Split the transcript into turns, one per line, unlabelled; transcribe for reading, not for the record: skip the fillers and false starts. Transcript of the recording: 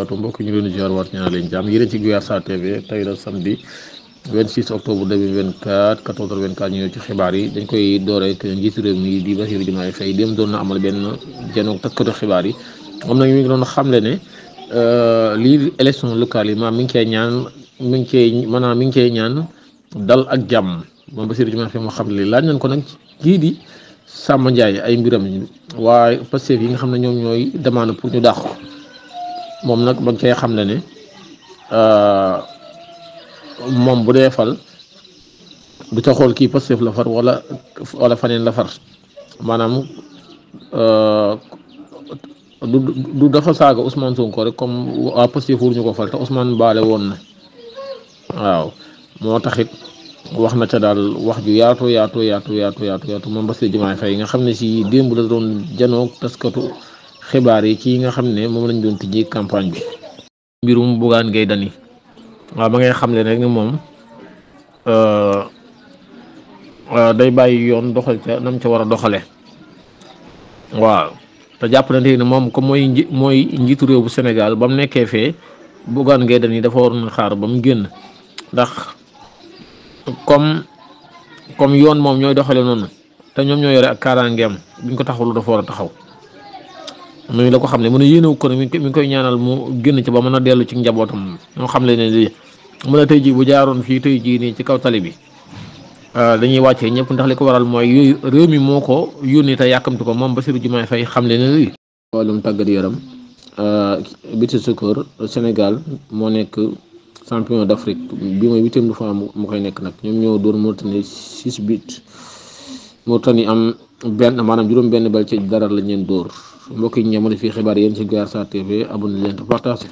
barakaatu mbokk ñu leen di ziar waat ñaan leen jàmm yéen ci Guyaar Sarr TV tey la samedi 26 octobre 2024 14h24 ñu ñëw ci xibaar yi dañ koy door ak njiitu réew mi di Bassirou Diomaye Faye dem doon na amal benn janoog taskatu xibaar yi moom nag mi ngi doon xamle ne lii élection locale yi maanaam mi ngi cee ñaan dal ak jàmm moom Bassirou Diomaye Faye moo xam ne laaj nañ ko nag kii di Samba Ndiaye ay mbiram waaye Pastef yi nga xam ne ñoom ñooy demande pour ñu dàq ko moom nag ba nga cay xam ne moom bu dee fal du ca xool kii Pastef la far wala faneen la far maanaam du dafa saaga Ousmane Sonko rek comme waa Pastef ñu ko fal te Ousmane baale woon na waaw moo taxit wax na ca daal wax ju yaatu moom Bassirou Diomaye Faye nga xam ne si démb la doon janoog taskatu xibaar yi ci nga xam ne moom lañ doon tijji campagne bi mbirum Bougane Gueye Dany waaw ma ngay xam ne rek ni moom day bàyyi yoon doxal ca nam ca war a doxale waaw te jàpp na ne moom comme mooy njiitu réew bu Sénégal ba mu nekkee fee Bougane Gueye Dany dafa waroon xaar ba mu génn ndax comme yoon moom ñooy doxale noonu te ñoom ñoo yore ak kaaraangeem buñ ko taxawlu dafa war a taxaw muy la ko xam ne mën a yéenewu ko mi ngi koy ñaanal mu génn ci ba mën a dellu ci njabootam ñoo xam le ne lii mën a tey jii bu jaaroon fii tey jii nii ci kaw tali bi dañuy wàccee ñëpp ndax li ko waral mooy yooyu réew mi moo ko yónni te yàkkamti ko moom Bassirou Diomaye Faye xam le ne lii wàllum tàggat yaram beach soccer Sénégal moo nekk champion d'Afrique bi mooy 8e de finale mu koy nekk nag ñoom ñoo doon Mauritanie 6 buts Mauritanie am maanaam juróom-benn bal ci dara lañ leen dóor mbokk yi ñu ñëw fii xibaar yéen ci Guyaar Sarr TV abonné leen te partagé